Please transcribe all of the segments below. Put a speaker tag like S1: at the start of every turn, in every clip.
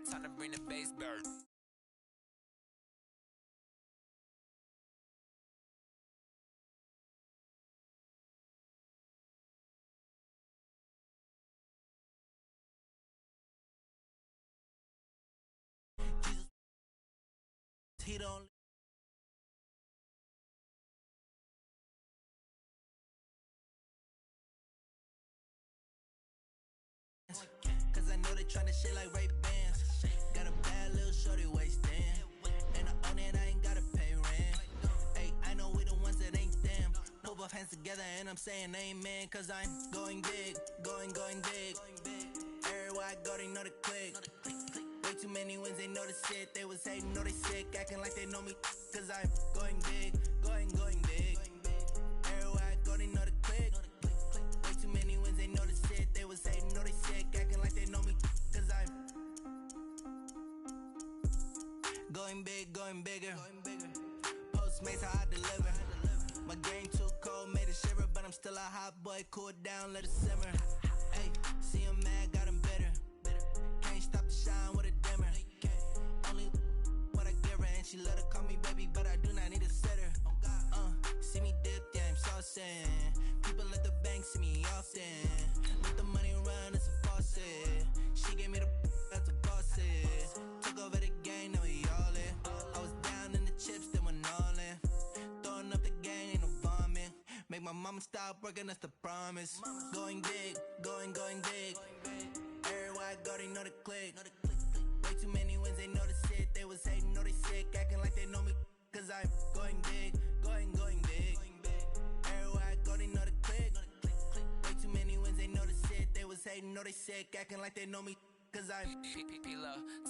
S1: Time to bring the bass bird. He don't. Cause I know they tryna shit like Ray-Bans. Got a bad little shorty wasting. And I own it, I ain't gotta pay rent. Hey, I know we the ones that ain't them. Put both hands together and I'm saying amen. Cause I'm going big, going big. Everywhere I go, they know the click. Way too many wins, they know the shit. They was hating, know they sick, acting like they know me. Cause I'm going big, going big. Everywhere I go, they know the click. Way too many wins, they know the shit. They was hating, know they sick, acting like they know me. Cause I'm going big, going bigger. Postmates, how I deliver. My game too cold, made it shiver. But I'm still a hot boy, cool it down, let it simmer. Hey, see him mad, got him bitter. Can't stop the shine with a dimmer. Only what I give her, and she let her call me baby, but I do not need a sitter. See me dip, yeah, I'm saucing. People at the bank see me often. Let the money run, it's a faucet. She gave me the that's a faucet. Took over the game, now we all in. I was down in the chips, then went all in. Throwing up the gang, ain't no vomit. Make my mama stop working, that's the promise. Going big, going big. Everywhere I go, they know the click. Way too many wins, they know the shit. They was hating, know they sick, acting like they know me. Cause I'm going big, going big. Everywhere I go, they know the click. Way too many wins, they know the shit. They was hating, know they sick, acting like they know me. Cause I'm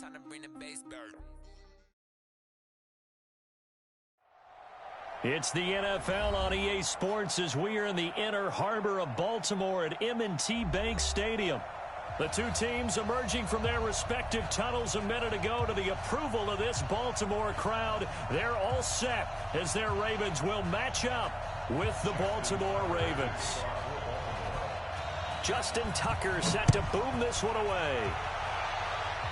S1: time to bring the bass bird.
S2: It's the NFL on EA Sports as we are in the inner harbor of Baltimore at M&T Bank Stadium. The two teams emerging from their respective tunnels a minute ago to the approval of this Baltimore crowd. They're all set as their Ravens will match up with the Baltimore Ravens. Justin Tucker set to boom this one away.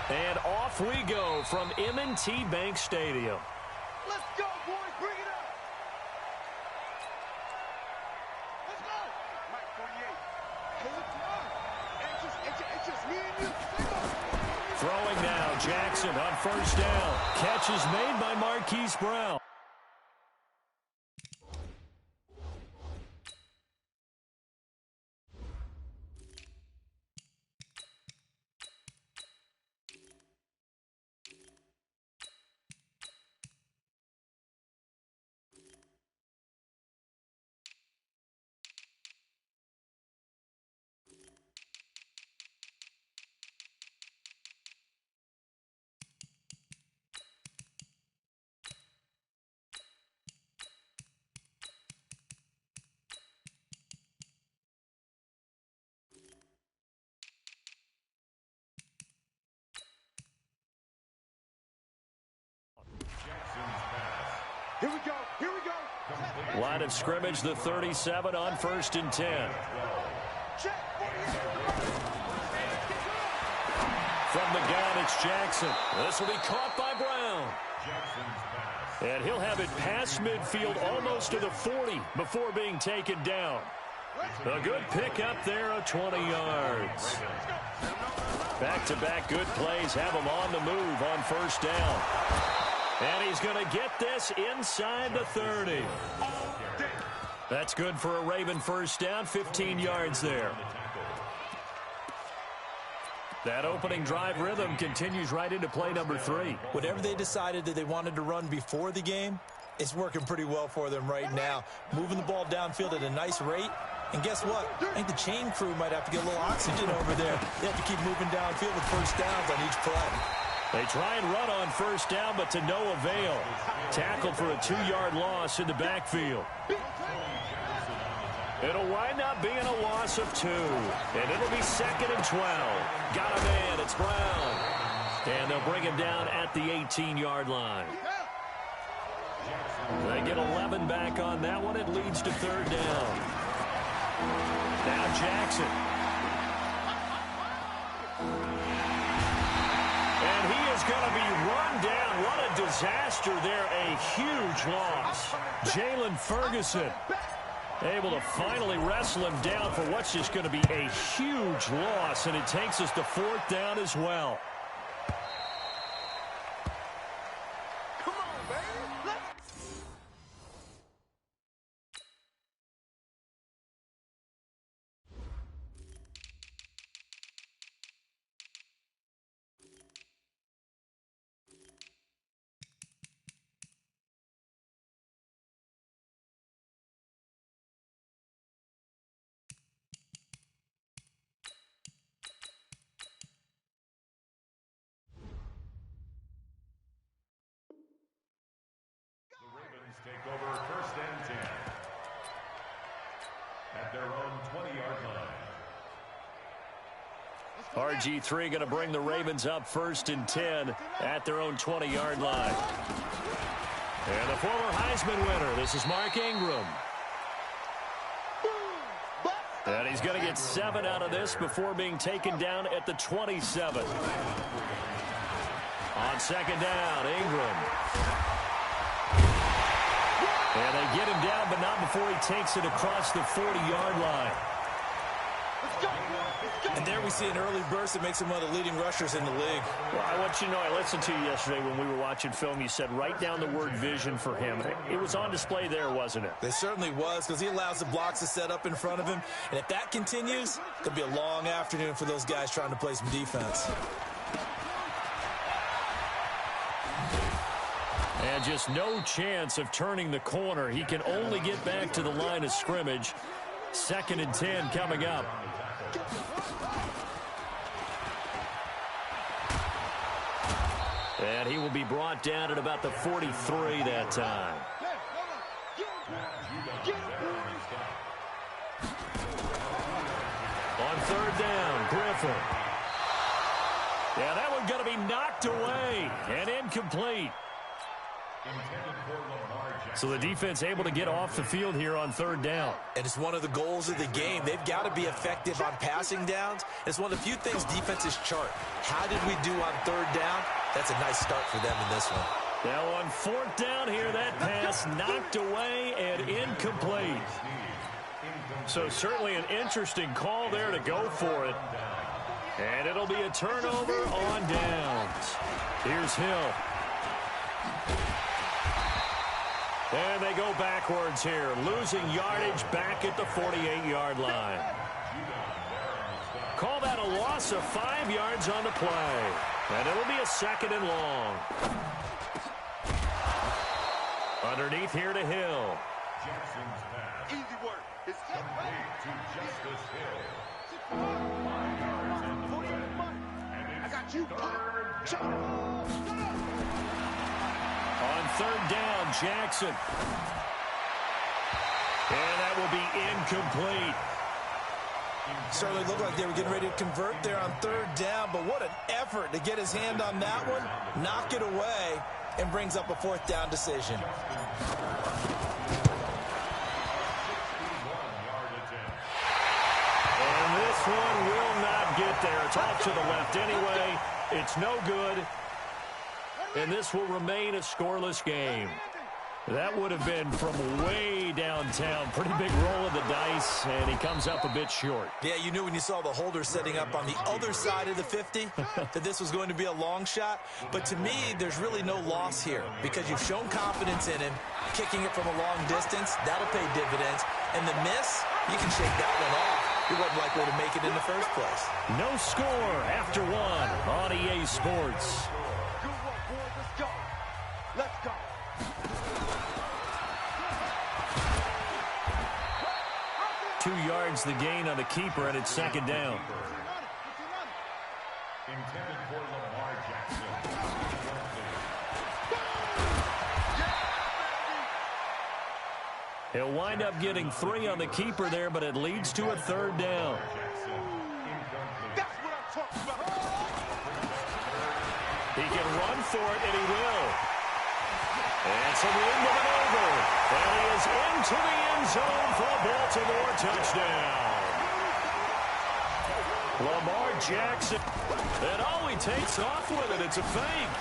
S2: And off we go from M&T Bank Stadium.
S3: Let's go, boys. Bring it up. Let's go. Mike 48. Hey, look, it's just me and you.
S2: Throwing now, Jackson on first down. Catch is made by Marquise Brown.
S3: Here we go.
S2: Line of scrimmage, the 37 on 1st and 10. From the gun, it's Jackson. This will be caught by Brown. And he'll have it past midfield almost to the 40 before being taken down. A good pickup there of 20 yards. Back-to-back good plays have him on the move on first down. And he's going to get this inside the 30. That's good for a Raven first down, 15 yards there. That opening drive rhythm continues right into play number 3.
S4: Whatever they decided that they wanted to run before the game, it's working pretty well for them right now. Moving the ball downfield at a nice rate. And guess what? I think the chain crew might have to get a little oxygen over there. They have to keep moving downfield with first downs on each play.
S2: They try and run on first down, but to no avail. Tackled for a 2-yard loss in the backfield. It'll wind up being a loss of 2. And it'll be 2nd and 12. Got a man, it's Brown. And they'll bring him down at the 18-yard line. They get 11 back on that one. It leads to 3rd down. Now Jackson. is going to be run down. What a disaster there. A huge loss. Jalen Ferguson able to finally wrestle him down for what's just going to be a huge loss, and it takes us to 4th down as well.
S3: Come on, baby. Let's
S5: take over 1st and 10 at their own 20-yard line.
S2: RG3 going to bring the Ravens up 1st and 10 at their own 20-yard line. And the former Heisman winner, this is Mark Ingram. And he's going to get 7 out of this before being taken down at the 27. On 2nd down, Ingram. And they get him down, but not before he takes it across the 40-yard line.
S4: And there we see an early burst that makes him one of the leading rushers in the league.
S2: Well, I want you to know, I listened to you yesterday when we were watching film. You said write down the word vision for him. It was on display there, wasn't it?
S4: It certainly was, because he allows the blocks to set up in front of him. And if that continues, it could be a long afternoon for those guys trying to play some defense.
S2: And just no chance of turning the corner. He can only get back to the line of scrimmage. 2nd and 10 coming up. And he will be brought down at about the 43 that time. On 3rd down, Griffin. Yeah, that one's going to be knocked away and incomplete. So the defense able to get off the field here on 3rd down.
S4: And it's one of the goals of the game. They've got to be effective on passing downs. It's one of the few things defenses chart. How did we do on 3rd down? That's a nice start for them in this one.
S2: Now on 4th down here, that pass knocked away and incomplete. So certainly an interesting call there to go for it. And it'll be a turnover on downs. Here's Hill. And they go backwards here, losing yardage back at the 48-yard line. Call that a loss of 5 yards on the play. And it'll be a 2nd and long. Underneath here to Hill.
S5: Jackson's pass.
S3: easy work. It's
S5: Complete to Justice Hill. 5 yards on the play. And
S3: I got you. Check.
S2: On 3rd down, Jackson. And that will be incomplete.
S4: Certainly looked like they were getting ready to convert there on 3rd down, but what an effort to get his hand on that one, knock it away, and brings up a 4th down decision.
S2: And this one will not get there. It's off to the left anyway. It's no good. And this will remain a scoreless game. That would have been from way downtown. Pretty big roll of the dice, and he comes up a bit short.
S4: Yeah, you knew when you saw the holder setting up on the other side of the 50 that this was going to be a long shot. But to me, there's really no loss here because you've shown confidence in him. Kicking it from a long distance, that'll pay dividends. And the miss, you can shake that one off. He wasn't likely to make it in the first place.
S2: No score after 1 on EA Sports.
S3: Good work, boys. Let's go. Let's go.
S2: 2 yards the gain on the keeper, and it's 2nd down.
S5: intended for Lamar Jackson.
S2: He'll wind up getting 3 on the keeper there, but it leads to a 3rd down.
S3: That's what I'm talking about.
S2: He can run for it, and he will. And some room to maneuver. And he is into the end zone for a Baltimore touchdown. Lamar Jackson. And he takes off with it. It's a fake.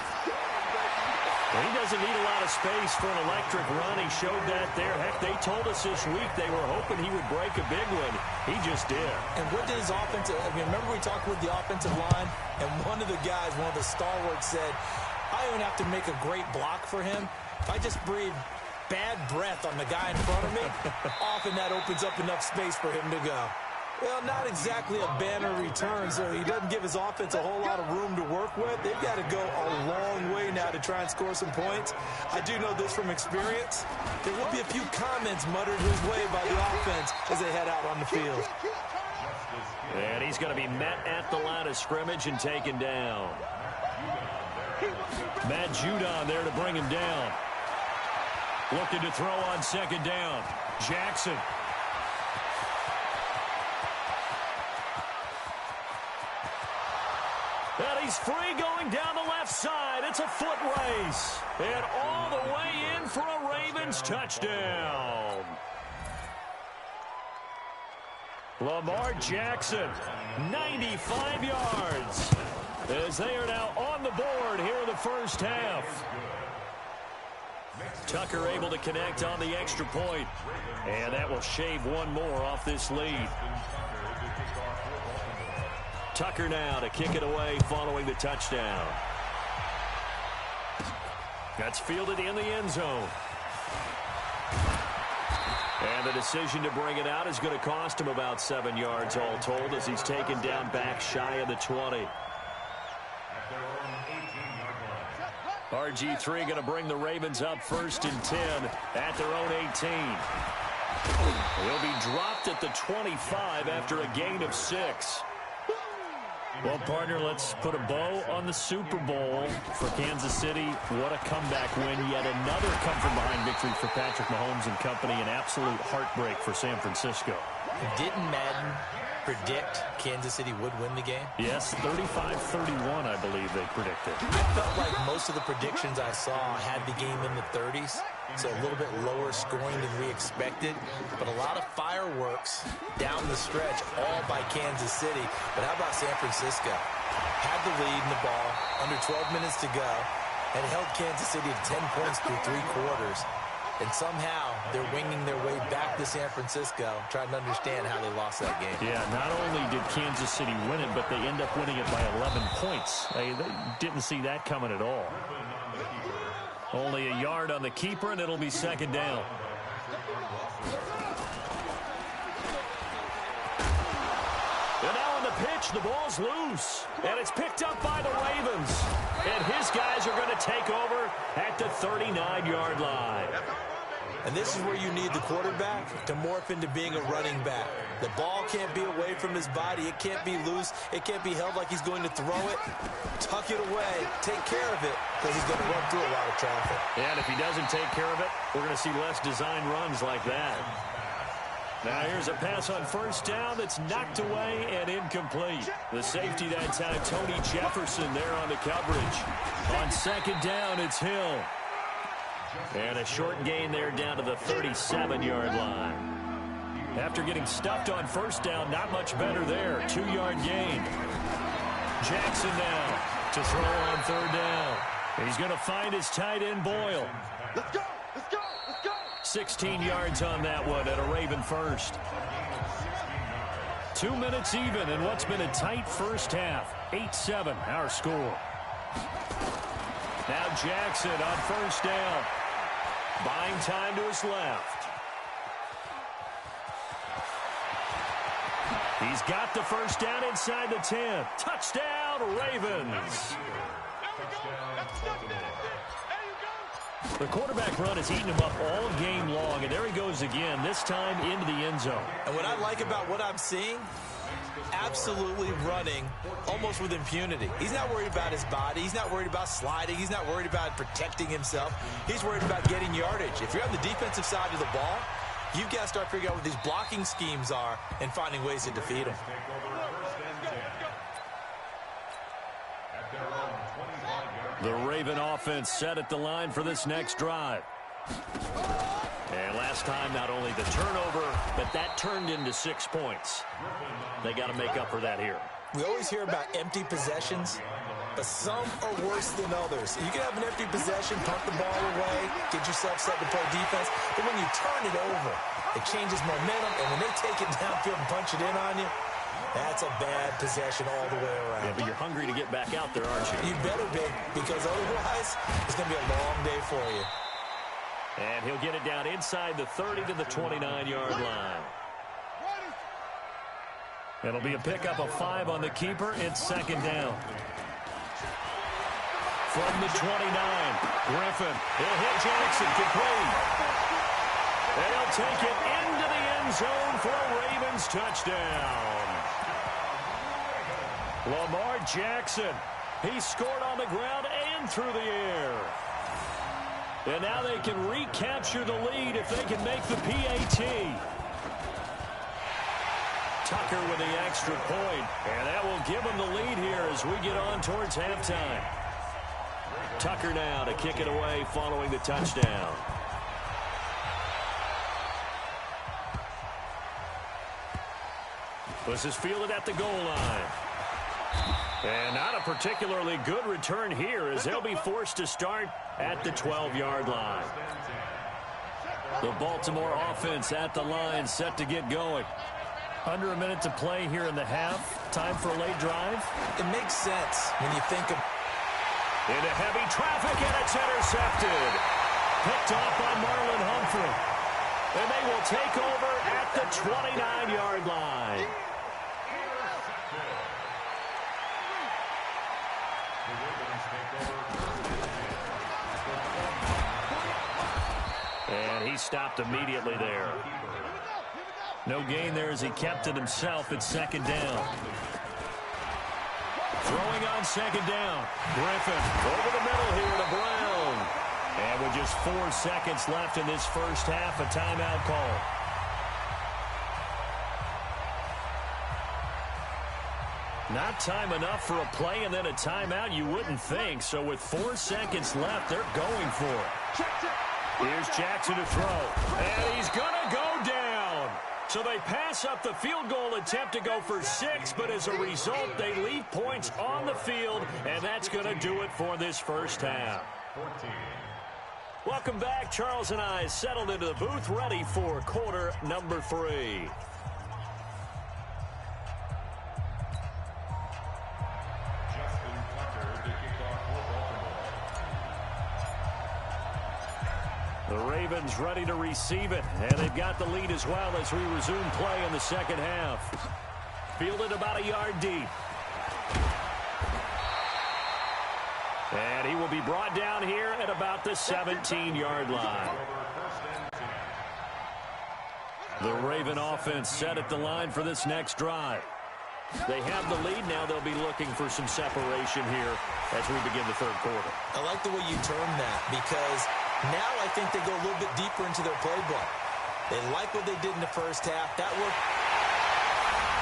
S2: He doesn't need a lot of space for an electric run. He showed that there. Heck, they told us this week they were hoping he would break a big one. He just did.
S4: And what did his offensive – remember we talked with the offensive line? And one of the guys, one of the stalwarts said, I don't even have to make a great block for him. If I just breathe bad breath on the guy in front of me, often that opens up enough space for him to go. Well, not exactly a banner return, so he doesn't give his offense a whole lot of room to work with. They've got to go a long way now to try and score some points. I do know this from experience. There will be a few comments muttered his way by the offense as they head out on the field.
S2: And he's going to be met at the line of scrimmage and taken down. Matt Judon there to bring him down. Looking to throw on second down. Jackson. And he's free going down the left side. It's a foot race. And all the way in for a Ravens touchdown. Lamar Jackson, 95 yards. As they are now on the board here in the first half. Tucker able to connect on the extra point. And that will shave one more off this lead. Tucker now to kick it away following the touchdown. That's fielded in the end zone. And the decision to bring it out is going to cost him about 7 yards all told as he's taken down back shy of the 20. RG3 going to bring the Ravens up 1st and 10 at their own 18. He'll be dropped at the 25 after a gain of 6. Well, partner, let's put a bow on the Super Bowl for Kansas City. What a comeback win. Yet another come-from-behind victory for Patrick Mahomes and company. An absolute heartbreak for San Francisco.
S4: Didn't Madden predict Kansas City would win the game?
S2: Yes, 35-31, I believe they predicted.
S4: I felt like most of the predictions I saw had the game in the 30s, so a little bit lower scoring than we expected. But a lot of fireworks down the stretch, all by Kansas City. But how about San Francisco? Had the lead in the ball, under 12 minutes to go, and held Kansas City to 10 points through 3 quarters. And somehow they're winging their way back to San Francisco, trying to understand how they lost that game.
S2: Yeah, not only did Kansas City win it, but they end up winning it by 11 points. They didn't see that coming at all. Only a yard on the keeper, and it'll be second down. And now on the pitch, the ball's loose. And it's picked up by the Ravens. And his guys are going to take over at the 39-yard line.
S4: And this is where you need the quarterback to morph into being a running back. The ball can't be away from his body. It can't be loose. It can't be held like he's going to throw it. Tuck it away. Take care of it because he's going to run through a lot of traffic.
S2: And if he doesn't take care of it, we're going to see less design runs like that. Now here's a pass on first down that's knocked away and incomplete. The safety that time, Tony Jefferson there on the coverage. On second down, it's Hill. And a short gain there down to the 37-yard line. After getting stuffed on first down, not much better there. 2-yard gain. Jackson now to throw on third down. He's going to find his tight end, Boyle.
S3: Let's go! Let's go! Let's go!
S2: 16 yards on that one at a Raven first. 2 minutes even in what's been a tight first half. 8-7 our score. Now Jackson on first down. Buying time to his left. He's got the first down inside the 10. Touchdown, Ravens. The quarterback run has eaten him up all game long, and there he goes again, this time into the end zone.
S4: And what I like about what I'm seeing, absolutely running almost with impunity. He's not worried about his body. He's not worried about sliding. He's not worried about protecting himself. He's worried about getting yardage. If you're on the defensive side of the ball, you've got to start figuring out what these blocking schemes are and finding ways to defeat them.
S2: The Raven offense set at the line for this next drive. And last time, not only the turnover, but that turned into 6 points. They got to make up for that here.
S4: We always hear about empty possessions, but some are worse than others. You can have an empty possession, punt the ball away, get yourself set to play defense, but when you turn it over, it changes momentum, and when they take it downfield and punch it in on you, that's a bad possession all the way around.
S2: Yeah, but you're hungry to get back out there, aren't you?
S4: You better be, because otherwise, it's going to be a long day for you.
S2: And he'll get it down inside the 30 to the 29-yard line. It'll be a pickup of 5 on the keeper. It's second down. From the 29, Griffin. He'll hit Jackson, complete. And he'll take it into the end zone for a Ravens touchdown. Lamar Jackson. He scored on the ground and through the air. And now they can recapture the lead if they can make the PAT. Tucker with the extra point, and that will give them the lead here as we get on towards halftime. Tucker now to kick it away following the touchdown. This is fielded at the goal line. And not a particularly good return here as they'll be forced to start at the 12-yard line. The Baltimore offense at the line set to get going. Under a minute to play here in the half. Time for a late drive.
S4: It makes sense when you think of...
S2: Into heavy traffic, and it's intercepted. Picked off by Marlon Humphrey. And they will take over at the 29-yard line. And he stopped immediately there. No gain there as he kept it himself at second down. Throwing on second down. Griffin over the middle here to Brown. And with just 4 seconds left in this first half, a timeout call. Not time enough for a play and then a timeout, you wouldn't think. So with 4 seconds left, they're going for it. Here's Jackson to throw. And he's going to go down. So they pass up the field goal attempt to go for 6, but as a result, they leave points on the field, and that's going to do it for this first half. 14. Welcome back. Charles and I settled into the booth, ready for quarter number 3. The Ravens ready to receive it, and they've got the lead as well as we resume play in the second half. Fielded about a yard deep. And he will be brought down here at about the 17-yard line. The Raven offense set at the line for this next drive. They have the lead. Now they'll be looking for some separation here as we begin the third quarter.
S4: I like the way you term that because now I think they go a little bit deeper into their playbook. They like what they did in the first half. That worked.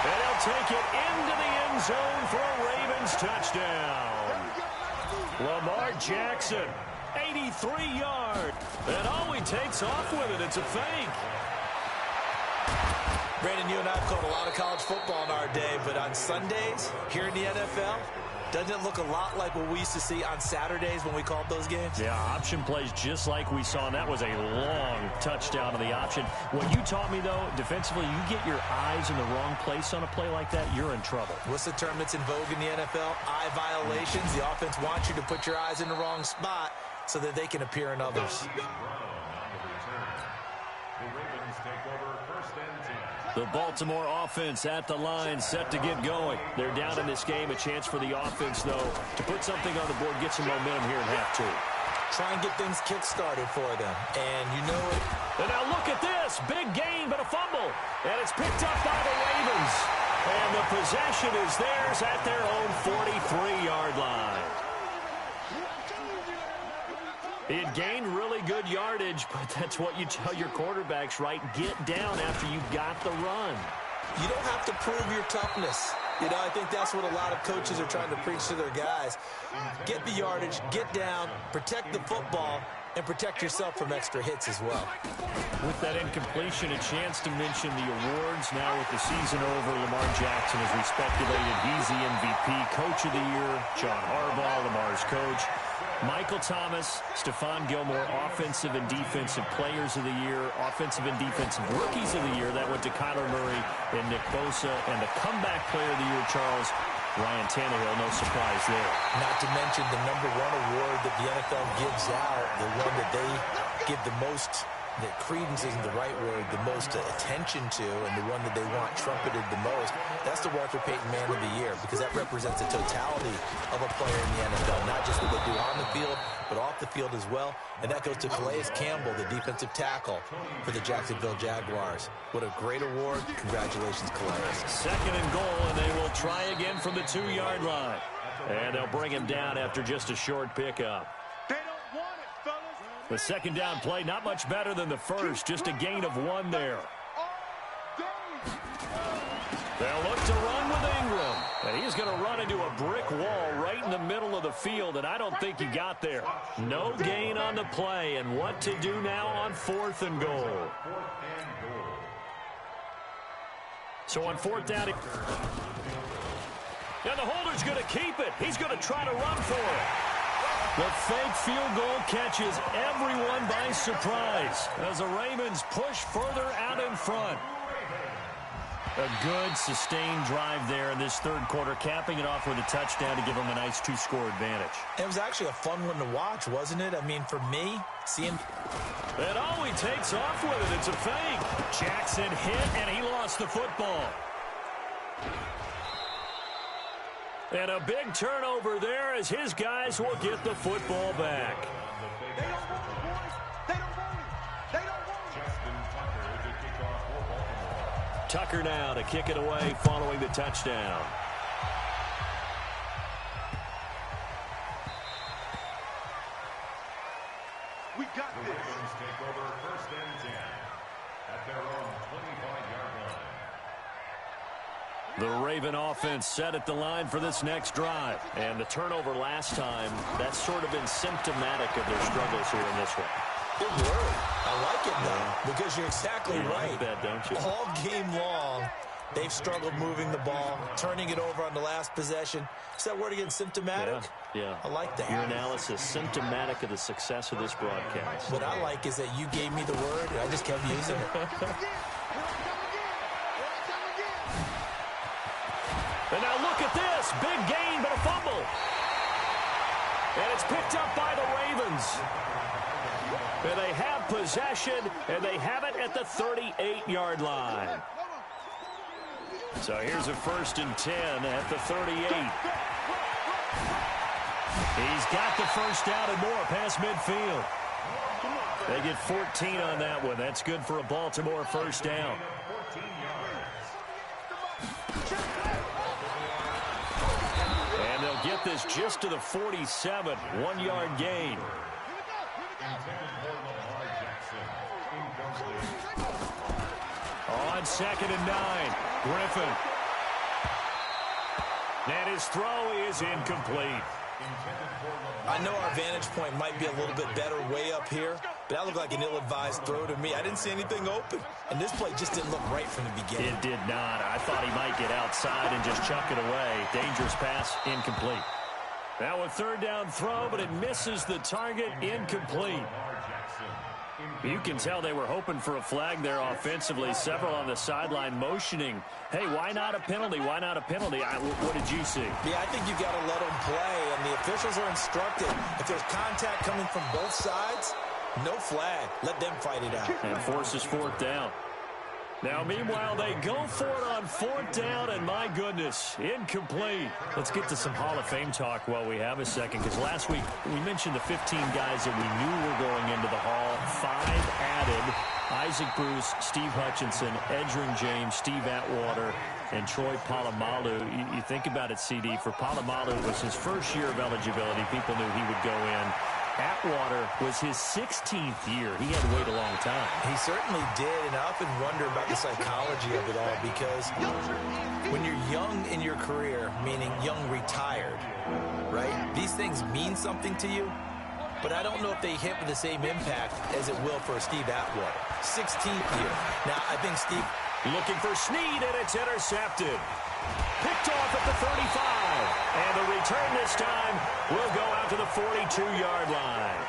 S2: And they'll take it into the end zone for a Ravens touchdown. Lamar Jackson, 83 yards. And all he takes off with it, it's a fake.
S4: Brandon, you and I have called a lot of college football in our day, but on Sundays here in the NFL, doesn't it look a lot like what we used to see on Saturdays when we called those games?
S2: Yeah, option plays just like we saw, and that was a long touchdown to the option. What you taught me, though, defensively, you get your eyes in the wrong place on a play like that, you're in trouble.
S4: What's the term that's in vogue in the NFL? Eye violations. The offense wants you to put your eyes in the wrong spot so that they can appear in others.
S2: The Baltimore offense at the line set to get going. They're down in this game. A chance for the offense, though, to put something on the board, get some momentum here in half 2.
S4: Try and get things kick-started for them. And you know it.
S2: And now look at this. Big gain, but a fumble. And it's picked up by the Ravens. And the possession is theirs at their own 43-yard line. It gained really good yardage, but that's what you tell your quarterbacks, right? Get down after you got the run.
S4: You don't have to prove your toughness. You know, I think that's what a lot of coaches are trying to preach to their guys. Get the yardage, get down, protect the football, and protect yourself from extra hits as well.
S2: With that incompletion, a chance to mention the awards. Now with the season over, Lamar Jackson, as we speculated, he's the MVP, Coach of the Year, John Harbaugh, Lamar's coach. Michael Thomas, Stephon Gilmore, Offensive and Defensive Players of the Year, Offensive and Defensive Rookies of the Year. That went to Kyler Murray and Nick Bosa. And the Comeback Player of the Year, Charles, Ryan Tannehill, no surprise there.
S4: Not to mention the #1 award that the NFL gives out, the one that they give the most, that credence isn't the right word, the most attention to, and the one that they want trumpeted the most. That's the Walter Payton Man of the Year, because that represents the totality of a player in the NFL, not just what they do on the field, but off the field as well. And that goes to Calais Campbell, the defensive tackle for the Jacksonville Jaguars. What a great award. Congratulations, Calais.
S2: Second and goal, and they will try again from the 2-yard line. And they'll bring him down after just a short pickup.
S3: They don't want it, fellas.
S2: The second down play, not much better than the first, just a gain of 1 there. They'll look to run with Ingram. And he's going to run into a brick wall right in the middle of the field, and I don't think he got there. No gain on the play, and what to do now on 4th and goal. So on 4th down, and the holder's going to keep it. He's going to try to run for it. The fake field goal catches everyone by surprise as the Ravens push further out in front. A good, sustained drive there in this third quarter, capping it off with a touchdown to give them a nice 2-score advantage.
S4: It was actually a fun one to watch, wasn't it? I mean, for me, seeing...
S2: And oh, he takes off with it. It's a fake. Jackson hit, and he lost the football. And a big turnover there as his guys will get the football back.
S3: They don't want it, boys. They don't want it. They don't want it.
S5: Justin Tucker to kick off for Baltimore.
S2: Tucker now to kick it away following the touchdown.
S3: We got this.
S5: Ravens take over 1st and 10 at their own 25-yard line.
S2: The Raven offense set at the line for this next drive. And the turnover last time, that's sort of been symptomatic of their struggles here in this one.
S4: Good word. I like it, though, because you're exactly right.
S2: Like that, don't you?
S4: All game long, they've struggled moving the ball, turning it over on the last possession. Is that word again, symptomatic?
S2: Yeah.
S4: I like that.
S2: Your analysis, symptomatic of the success of this broadcast.
S4: What I like is that you gave me the word, and I just kept using it.
S2: And now look at this. Big gain, but a fumble. And it's picked up by the Ravens. And they have possession, and they have it at the 38-yard line. So here's a 1st and 10 at the 38. He's got the first down and more past midfield. They get 14 on that one. That's good for a Baltimore first down. And they'll get this just to the 47, 1-yard gain. On 2nd and 9, Griffin. And his throw is incomplete.
S4: I know our vantage point might be a little bit better way up here, but that looked like an ill-advised throw to me. I didn't see anything open, and this play just didn't look right from the beginning.
S2: It did not. I thought he might get outside and just chuck it away. Dangerous pass, incomplete. Now a 3rd down throw, but it misses the target, incomplete. You can tell they were hoping for a flag there offensively. Several on the sideline motioning. Hey, why not a penalty? Why not a penalty? What did you see?
S4: Yeah, I think you got to let them play, and the officials are instructed. If there's contact coming from both sides, no flag. Let them fight it out.
S2: And forces 4th down. Now, meanwhile, they go for it on 4th down, and my goodness, incomplete. Let's get to some Hall of Fame talk while we have a second, because last week we mentioned the 15 guys that we knew were going into the Hall. 5 added: Isaac Bruce, Steve Hutchinson, Edgerrin James, Steve Atwater, and Troy Polamalu. You think about it, CD, for Polamalu, it was his first year of eligibility. People knew he would go in. Atwater was his 16th year. He had to wait a long time.
S4: He certainly did, and I often wonder about the psychology of it all, because when you're young in your career, meaning young retired, right, these things mean something to you. but I don't know if they hit with the same impact as it will for Steve Atwater. 16th year. Now, I think Steve...
S2: Looking for Snead, and it's intercepted. Picked off at the 35. And the return this time will go out to the 42-yard line.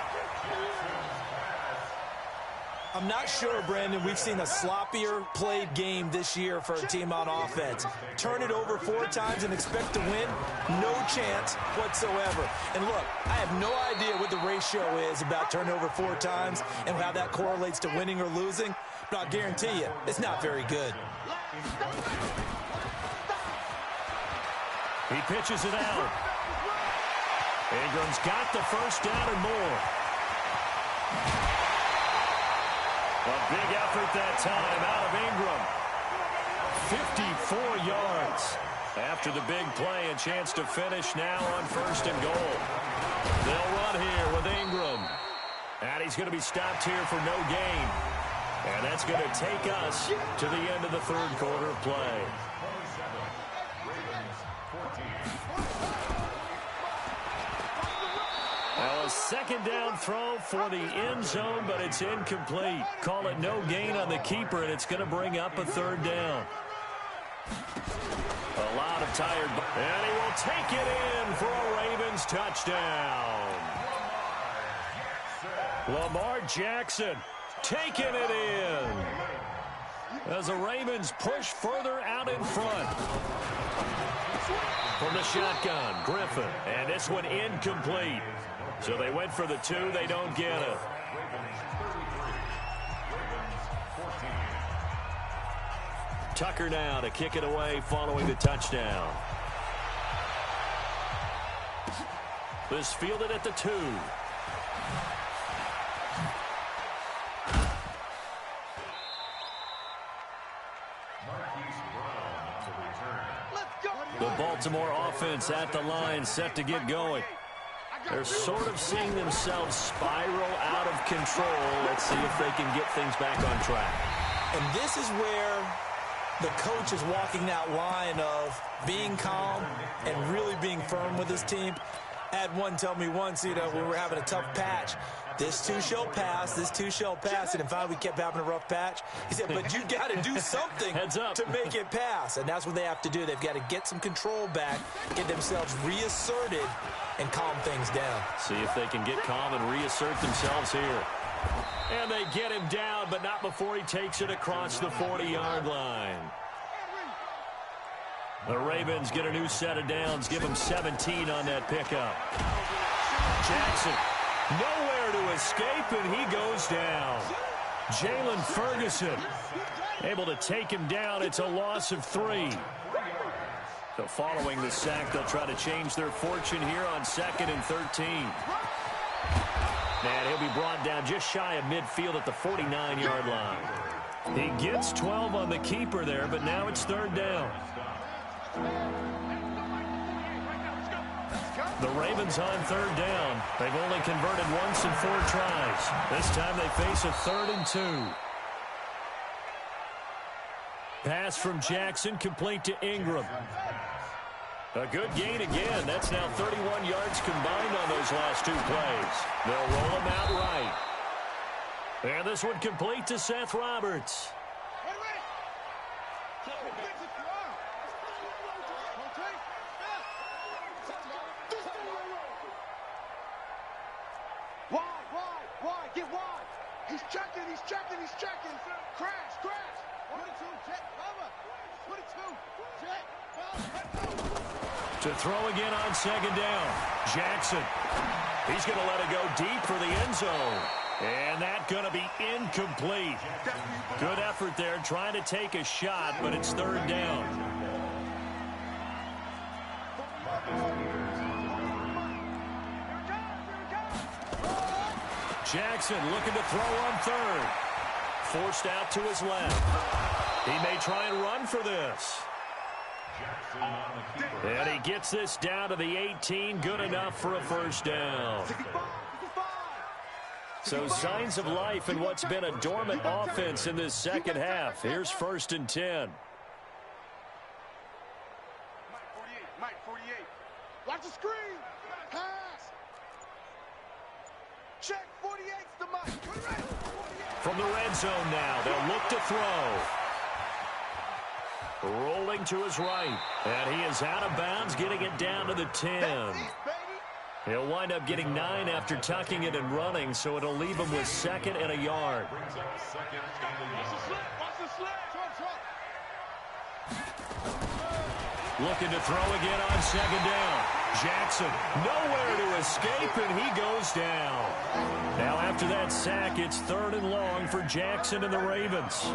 S4: I'm not sure, Brandon, we've seen a sloppier played game this year for a team on offense. Turn it over 4 times and expect to win? No chance whatsoever. And look, I have no idea what the ratio is about turnover 4 times and how that correlates to winning or losing, but I'll guarantee you, it's not very good.
S2: He pitches it out. Ingram's got the first down and more. A big effort that time out of Ingram. 54 yards. After the big play, a chance to finish now on 1st and goal. They'll run here with Ingram. And he's going to be stopped here for no gain. And that's going to take us to the end of the 3rd quarter of play. Now a 2nd down throw for the end zone, but it's incomplete. Call it no gain on the keeper, and it's going to bring up a 3rd down. A lot of tired, and he will take it in for a Ravens touchdown. Lamar Jackson taking it in as the Ravens push further out in front. From the shotgun, Griffin, and this one incomplete. So they went for the 2, they don't get it. Tucker now to kick it away following the touchdown. This fielded at the 2. The Baltimore offense at the line, set to get going. They're sort of seeing themselves spiral out of control. Let's see if they can get things back on track.
S4: And this is where the coach is walking that line of being calm and really being firm with his team. I had one tell me once, when we were having a tough patch, this too shall pass, this too shall pass. And finally we kept having a rough patch. He said, but you got to do something to make it pass. And that's what they have to do. They've got to get some control back, get themselves reasserted, and calm things down.
S2: See if they can get calm and reassert themselves here. And they get him down, but not before he takes it across the 40-yard line. The Ravens get a new set of downs, give them 17 on that pickup. Jackson, nowhere to escape, and he goes down. Jalen Ferguson able to take him down. It's a loss of 3. So following the sack, they'll try to change their fortune here on 2nd and 13. And he'll be brought down just shy of midfield at the 49-yard line. He gets 12 on the keeper there, but now it's 3rd down. The Ravens on 3rd down. They've only converted once in 4 tries. This time they face a 3rd and 2. Pass from Jackson, complete to Ingram. A good gain again. That's now 31 yards combined on those last 2 plays. They'll roll him out right. And this one complete to Seth Roberts.
S3: Wide, get wide. He's checking. Crash. 1 and 2, jet, cover. 1 and 2, jet,
S2: To throw again on 2nd down. Jackson. He's going to let it go deep for the end zone. And that's going to be incomplete. Good effort there, trying to take a shot, but it's 3rd down. Jackson looking to throw on 3rd. Forced out to his left. He may try and run for this. And he gets this down to the 18. Good enough for a 1st down. So signs of life in what's been a dormant offense in this 2nd half. Here's 1st and 10.
S3: Mike 48. Watch the screen. Pass. Check 48's the mic.
S2: From the red zone now, they'll look to throw. Rolling to his right, and he is out of bounds, getting it down to the 10.
S3: That's it, baby.
S2: He'll wind up getting 9 after tucking it and running, so it'll leave him with 2nd and a yard.
S5: Brings up 2nd and a
S3: Watch the slip.
S5: yard.
S3: Watch the slip.
S2: Looking to throw again on 2nd down. Jackson nowhere to escape, and he goes down. Now after that sack, it's 3rd and long for Jackson and the Ravens.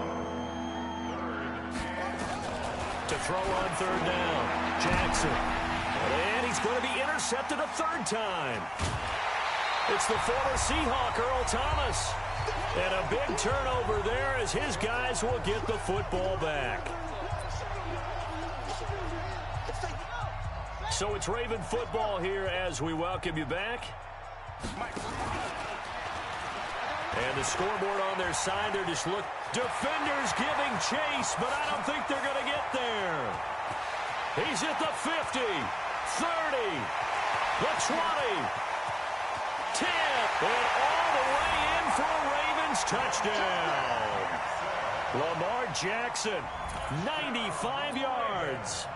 S2: To throw on 3rd down, Jackson. And he's going to be intercepted a 3rd time. It's the former Seahawk, Earl Thomas. And a big turnover there as his guys will get the football back. So it's Raven football here as we welcome you back. And the scoreboard on their side, they're just defenders giving chase, but I don't think they're going to get there. He's at the 50, 30, the 20, 10, and all the way in for a Ravens touchdown. Lamar Jackson, 95 yards.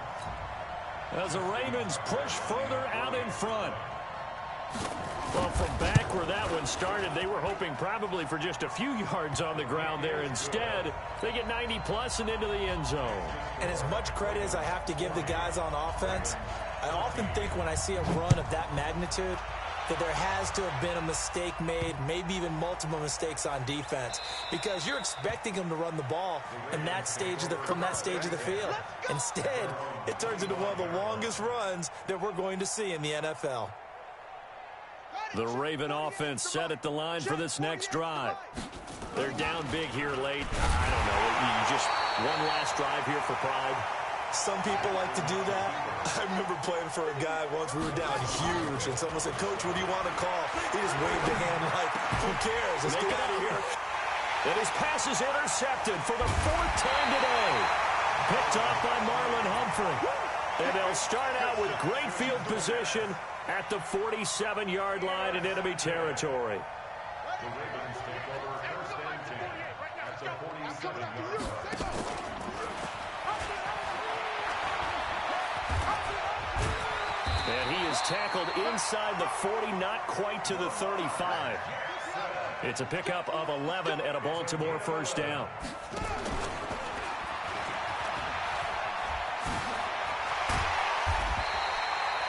S2: As the Ravens push further out in front. Well, from back where that one started, they were hoping probably for just a few yards on the ground there. Instead, they get 90-plus and into the end zone.
S4: And as much credit as I have to give the guys on offense, I often think when I see a run of that magnitude that there has to have been a mistake made, maybe even multiple mistakes on defense, because you're expecting them to run the ball in that stage of from that stage of the field. Instead, it turns into one of the longest runs that we're going to see in the NFL.
S2: The Raven offense set at the line for this next drive. They're down big here late. I don't know. Just one last drive here for pride.
S4: Some people like to do that. I remember playing for a guy once. We were down huge, and someone said, "Coach, what do you want to call?" He just waved a hand like, "Who cares? Let's get out of here."
S2: And his pass is intercepted for the 4th time today. Picked off by Marlon Humphrey. And they'll start out with great field position at the 47-yard line in enemy territory.
S5: The Ravens take over 1st and 10 at the 47-yard line.
S2: And he is tackled inside the 40, not quite to the 35. It's a pickup of 11 and a Baltimore 1st down.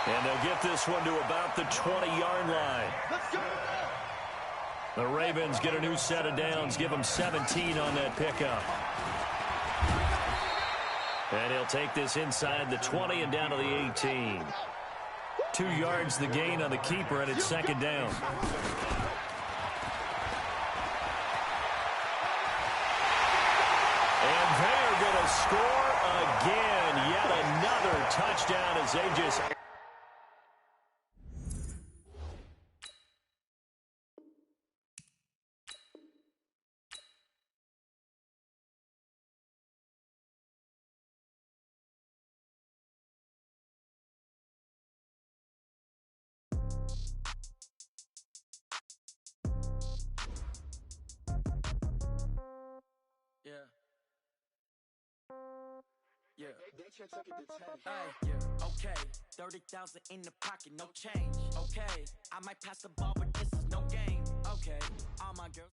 S2: And they'll get this one to about the 20-yard line. The Ravens get a new set of downs, give them 17 on that pickup. And he'll take this inside the 20 and down to the 18. 2 yards the gain on the keeper, and it's 2nd down. And they're going to score again. Yet another touchdown as they just...
S6: Yeah. Yeah. Okay. 30,000 in the pocket, no change. Okay. I might pass the ball, but this is no game. Okay. All my girls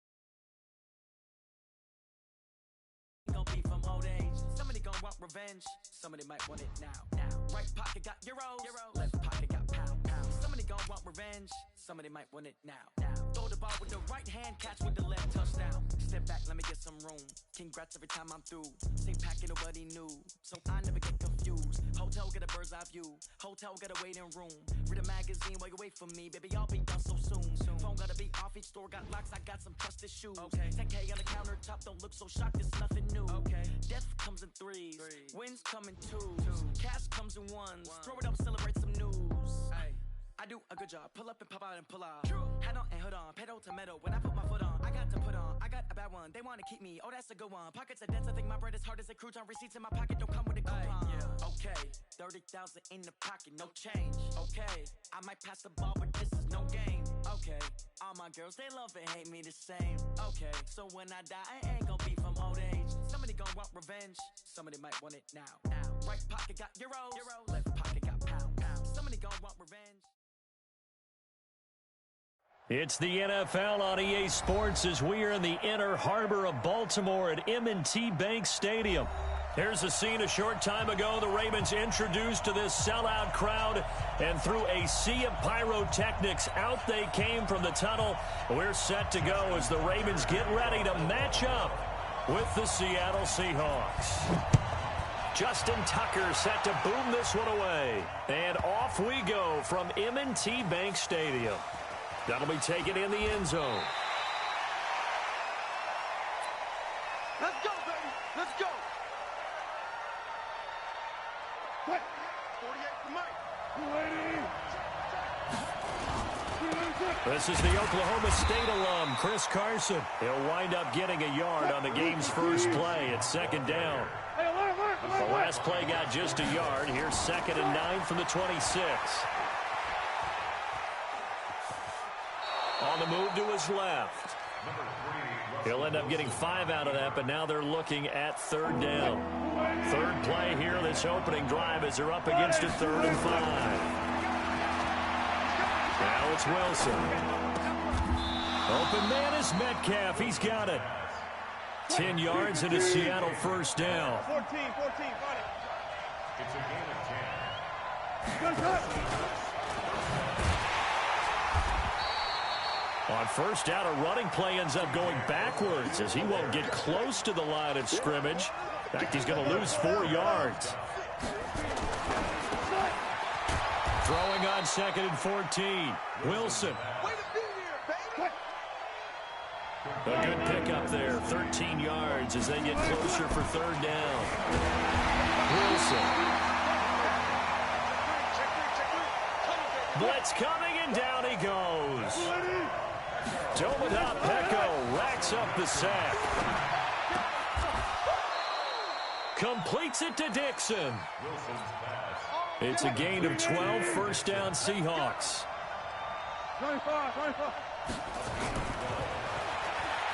S6: gon' be from old age. Somebody gon' want revenge. Somebody might want it now. Right pocket got euros. Left pocket got pound. Somebody gon' want revenge. Somebody might want it now. Throw the ball with the right hand, catch with the left, touchdown. Step back, let me get some room. Congrats every time I'm through. Same packet, nobody knew, so I never get confused. Hotel get a bird's eye view. Hotel get a waiting room. Read a magazine while you wait for me, baby. I'll be done so soon. Phone gotta be off, each store got locks. I got some trusted shoes. 10K on the countertop, don't look so shocked. It's nothing new. Death comes in threes. Wins come in twos. Cash comes in ones. Throw it up, celebrate some news. I do a good job. Pull up and pop out and pull out. Hat on and hood on. Pedal to metal. When I put my foot on, I got to put on. I got a bad one. They want to keep me. Oh, that's a good one. Pockets are dense. I think my bread is hard as a crouton. Receipts in my pocket don't come with a coupon. Okay. 30,000 in the pocket. No change. Okay. I might pass the ball, but this is no game. Okay. Okay, all my girls, they love and hate me the same. Okay, so when I die, I ain't gonna be from old age. Somebody gonna want revenge, somebody might want it now. Right pocket got euros, left pocket got pounds. Somebody gonna want revenge.
S2: It's the NFL on EA Sports as we are in the inner harbor of Baltimore at M&T Bank Stadium. Here's a scene a short time ago. The Ravens introduced to this sellout crowd, and through a sea of pyrotechnics, out they came from the tunnel. We're set to go as the Ravens get ready to match up with the Seattle Seahawks. Justin Tucker set to boom this one away. And off we go from M&T Bank Stadium. That'll be taken in the end zone.
S3: Let's go, baby. Let's go. 48 for Mike.
S2: This is the Oklahoma State alum, Chris Carson. He'll wind up getting a yard on the game's first play at second down. The last play got just a yard. Here's 2nd and 9 from the 26. On the move to his left. He'll end up getting 5 out of that, but now they're looking at 3rd down. 3rd play here, this opening drive, as they're up against a 3rd and 5. Now it's Wilson. Open man is Metcalf. He's got it. 10 yards and a Seattle first down.
S3: 14, got it.
S5: It's a gain of 10.
S3: Good.
S2: On first down, a running play ends up going backwards as he won't get close to the line of scrimmage. In fact, he's going to lose 4 yards. Throwing on 2nd and 14. Wilson.
S3: Way to be here, baby.
S2: A good pickup there. 13 yards as they get closer for 3rd down. Wilson. Blitz coming, and down he goes. Tomadot Peko racks up the sack. Completes it to Dixon. It's a gain of 12, first down Seahawks.
S3: 25.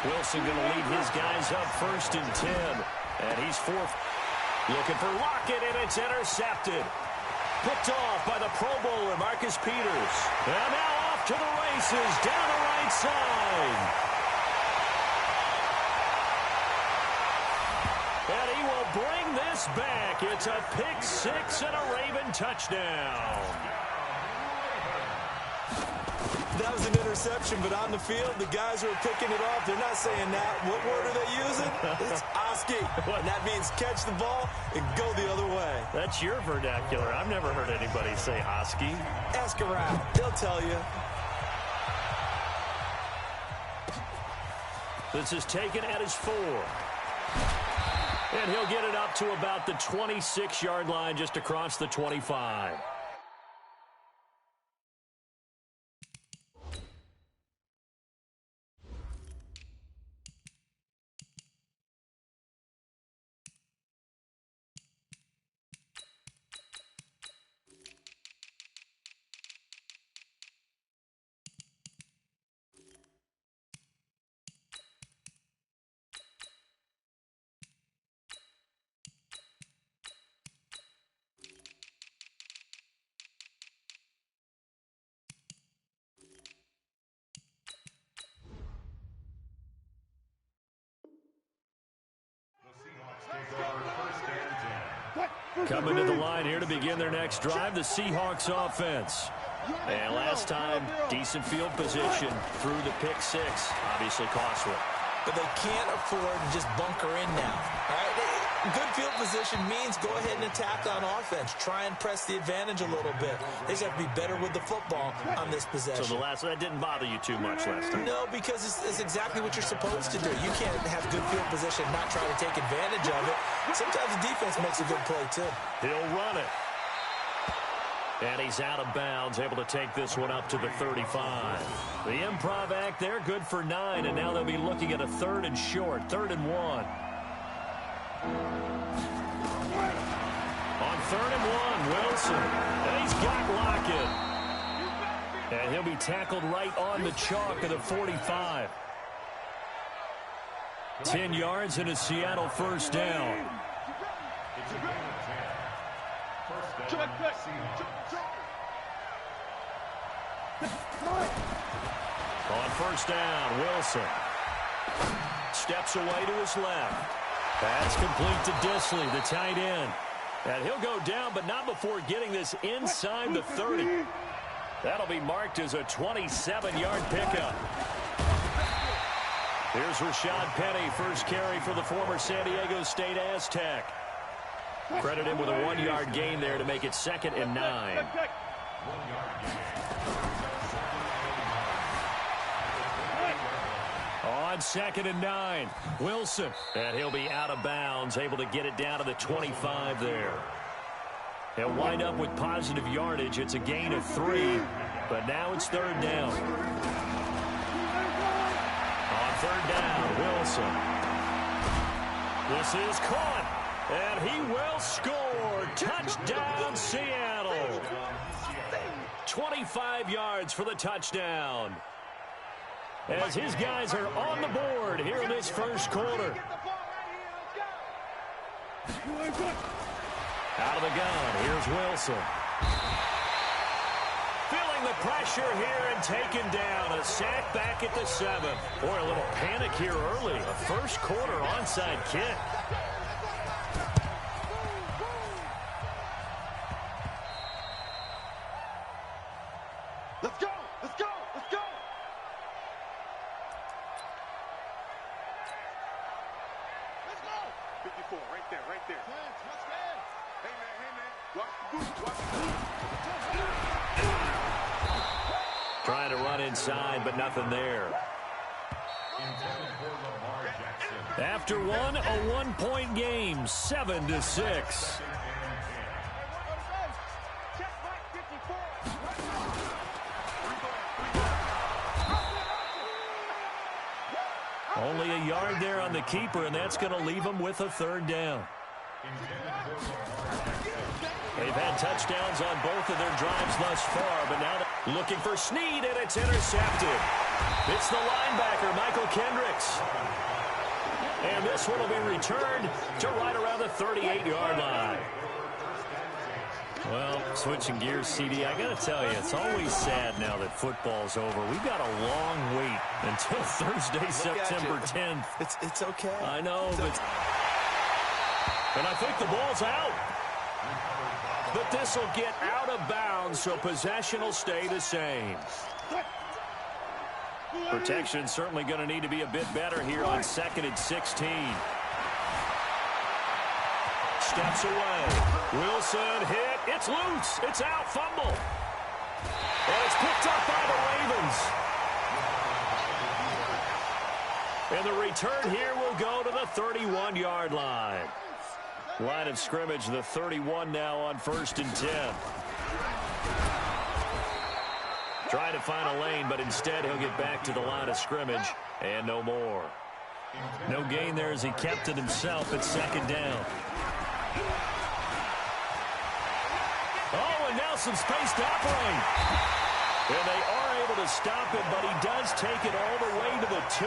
S2: Wilson going to lead his guys up 1st and 10. And he's 4th. Looking for Lockett, and it's intercepted. Picked off by the Pro Bowler, Marcus Peters. And now off to the races, down the right side. And he will bring this back. It's a pick 6 and a Raven touchdown.
S4: That was an interception, but on the field, the guys who are picking it off, they're not saying that. What word are they using? It's Oski. And that means catch the ball and go the other way.
S2: That's your vernacular. I've never heard anybody say Oski.
S4: Ask around. They'll tell you.
S2: This is taken at his 4. And he'll get it up to about the 26-yard line, just across the 25. Coming to the line here to begin their next drive, the Seahawks offense. And last time, decent field position through the pick 6. Obviously costly.
S4: But they can't afford to just bunker in now. All right? Good field position means go ahead and attack on offense. Try and press the advantage a little bit. They just have to be better with the football on this possession.
S2: So that didn't bother you too much last time?
S4: No, because it's exactly what you're supposed to do. You can't have good field position and not try to take advantage of it. Sometimes the defense makes a good play, too.
S2: He'll run it. And he's out of bounds, able to take this one up to the 35. The improv act there, good for 9, and now they'll be looking at a 3rd and short, 3rd and 1. On 3rd and 1, Wilson. And he's got Lockett. And he'll be tackled right on the chalk of the 45. 10 yards and a Seattle first down. On first down, Wilson steps away to his left. Pass complete to Disley, the tight end. And he'll go down, but not before getting this inside the 30. That'll be marked as a 27-yard pickup. Here's Rashad Penny, first carry for the former San Diego State Aztec. Credit him with a 1-yard gain there to make it 2nd and 9. On 2nd and 9, Wilson. And he'll be out of bounds, able to get it down to the 25 there. He'll wind up with positive yardage. It's a gain of 3, but now it's 3rd down. On 3rd down, Wilson. This is caught, and he will score. Touchdown, Seattle. 25 yards for the touchdown, as his guys are on the board here in this first quarter. Out of the gun, here's Wilson. Feeling the pressure here and taken down. A sack back at the 7. Boy, a little panic here early. A first quarter onside kick.
S3: Let's go! Let's go! Let's go! Let's go! 54, right there, right there. Hey, man, watch the boot, watch the boot.
S2: Trying to run inside, but nothing there. After one, a 1-point game, 7-6. Only a yard there on the keeper, and that's going to leave him with a 3rd down. They've had touchdowns on both of their drives thus far, but now they're looking for Snead, and it's intercepted. It's the linebacker, Michael Kendricks. And this one will be returned to right around the 38-yard line. Well, switching gears, CD, I got to tell you, it's always sad now that football's over. We've got a long wait until Thursday, September 10th.
S4: It's okay.
S2: I know, but... And I think the ball's out. But this will get out of bounds, so possession will stay the same. Protection certainly going to need to be a bit better here on 2nd and 16. Steps away. Wilson hit. It's loose. It's out. Fumble. And it's picked up by the Ravens. And the return here will go to the 31-yard line. Line of scrimmage, the 31 now on 1st and 10. Trying to find a lane, but instead he'll get back to the line of scrimmage and no more. No gain there as he kept it himself at 2nd down. Oh, and now some space to operate. And they are able to stop it, but he does take it all the way to the 2.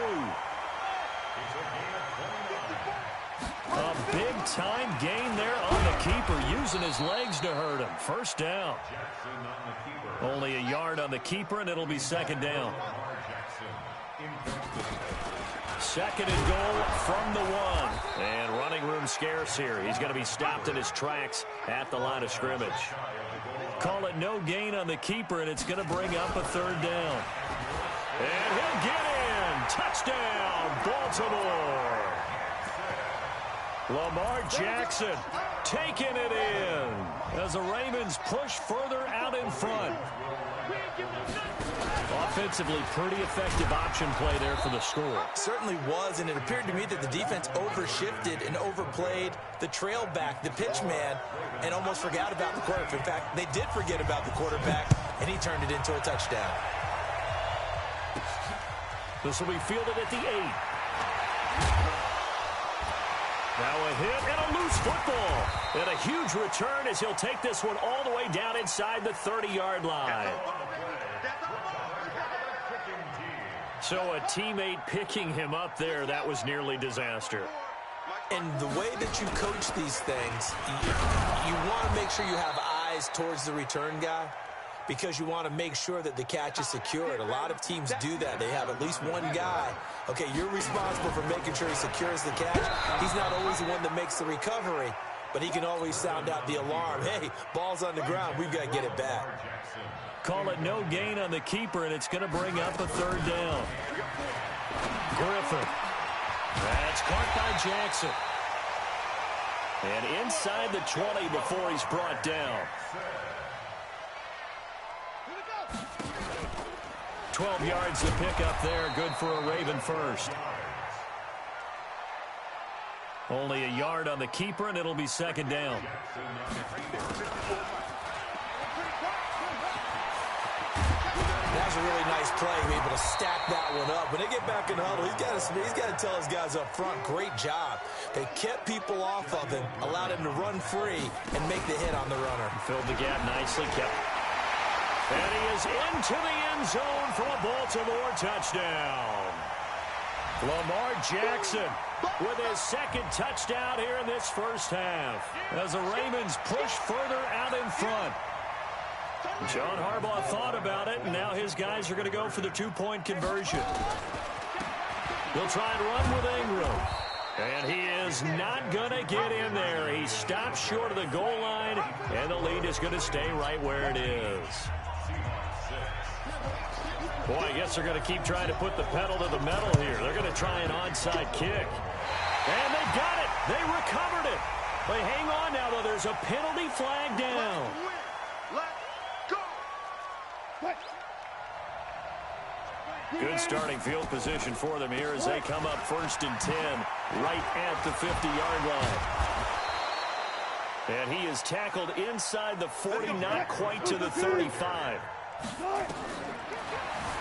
S2: A big-time gain there on the keeper, using his legs to hurt him. First down. Only a yard on the keeper, and it'll be 2nd down. 2nd and goal from the 1. And running room scarce here. He's going to be stopped in his tracks at the line of scrimmage. Call it no gain on the keeper, and it's going to bring up a 3rd down. And he'll get in. Touchdown, Baltimore. Lamar Jackson taking it in as the Ravens push further out in front. Offensively, pretty effective option play there for the score.
S4: Certainly was, and it appeared to me that the defense overshifted and overplayed the trail back, the pitch man, and almost forgot about the quarterback. In fact, they did forget about the quarterback, and he turned it into a touchdown.
S2: This will be fielded at the 8. Now a hit and a loose football. And a huge return as he'll take this one all the way down inside the 30-yard line. So a teammate picking him up there, that was nearly disaster.
S4: And the way that you coach these things, you want to make sure you have eyes towards the return guy because you want to make sure that the catch is secured. A lot of teams do that. They have at least one guy. Okay, you're responsible for making sure he secures the catch. He's not always the one that makes the recovery, but he can always sound out the alarm. Hey, ball's on the ground. We've got to get it back.
S2: Call it no gain on the keeper, and it's going to bring up a third down. Griffin. That's caught by Jackson. And inside the 20 before he's brought down. 12 yards to pick up there. Good for a Raven first. Only a yard on the keeper, and it'll be second down.
S4: That was a really nice play, able to stack that one up. When they get back in the huddle, he's got to tell his guys up front, great job. They kept people off of him, allowed him to run free and make the hit on the runner.
S2: Filled the gap nicely, and he is into the end zone for a Baltimore touchdown. Lamar Jackson with his second touchdown here in this first half as the Ravens push further out in front. John Harbaugh thought about it, and now his guys are going to go for the two-point conversion. They'll try and run with Ingram. And he is not going to get in there. He stops short of the goal line, and the lead is going to stay right where it is. Boy, I guess they're going to keep trying to put the pedal to the metal here. They're going to try an onside kick. And they got it. They recovered it. They hang on now, though. There's a penalty flag down. Good starting field position for them here as they come up 1st and 10 right at the 50-yard line. And he is tackled inside the 40, not quite to the 35.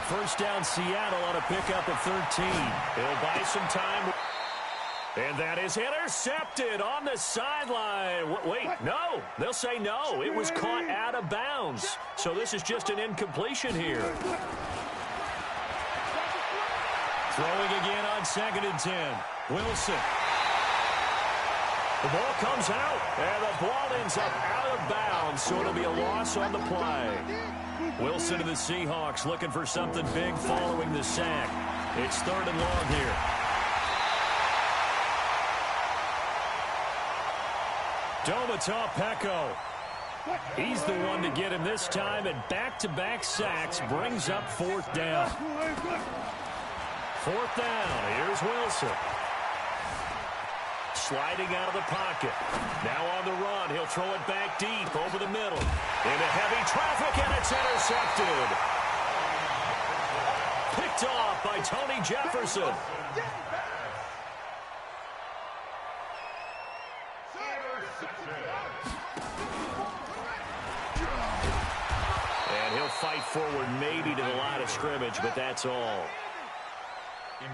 S2: First down Seattle on a pickup of 13. He'll buy some time. And that is intercepted on the sideline. Wait, no. They'll say no. It was caught out of bounds. So this is just an incompletion here. Throwing again on 2nd and 10. Wilson. The ball comes out, and the ball ends up out of bounds, so it'll be a loss on the play. Wilson to the Seahawks looking for something big following the sack. It's 3rd and long here. Domata Peko. He's the one to get him this time, and back-to-back sacks brings up 4th down. 4th down. Here's Wilson. Sliding out of the pocket. Now on the run. He'll throw it back deep over the middle. Into heavy traffic, and it's intercepted. Picked off by Tony Jefferson. And he'll fight forward maybe to the line of scrimmage, but that's all.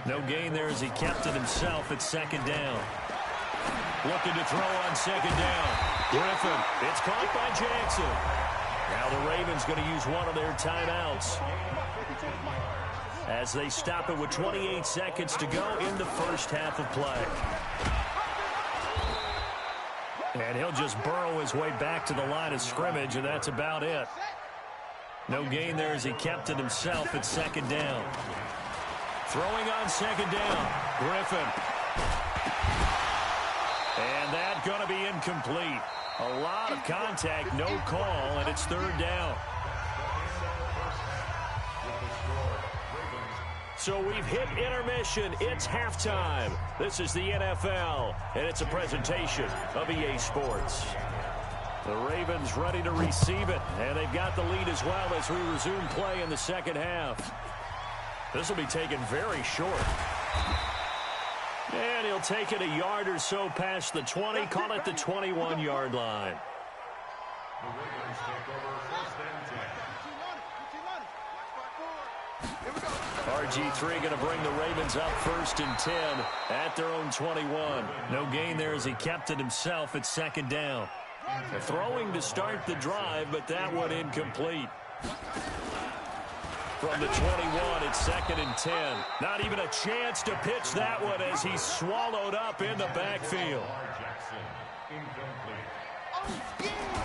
S2: No gain there as he kept it himself at 2nd down. Looking to throw on 2nd down. Griffin. It's caught by Jackson. Now the Ravens going to use one of their timeouts as they stop it with 28 seconds to go in the first half of play. And he'll just burrow his way back to the line of scrimmage, and that's about it. No gain there as he kept it himself at 2nd down. Throwing on 2nd down. Griffin. And that's going to be incomplete. A lot of contact, no call, and it's 3rd down. So we've hit intermission. It's halftime. This is the NFL, and it's a presentation of EA Sports. The Ravens ready to receive it, and they've got the lead as well as we resume play in the second half. This will be taken very short. And he'll take it a yard or so past the 20, call it the 21-yard line.
S5: The Ravens take over 1st and 10.
S2: RG3 going to bring the Ravens up 1st and 10 at their own 21. No gain there as he kept it himself at 2nd down. Throwing to start the drive, but that one incomplete. From the 21, it's 2nd and 10. Not even a chance to pitch that one as he's swallowed up in the backfield.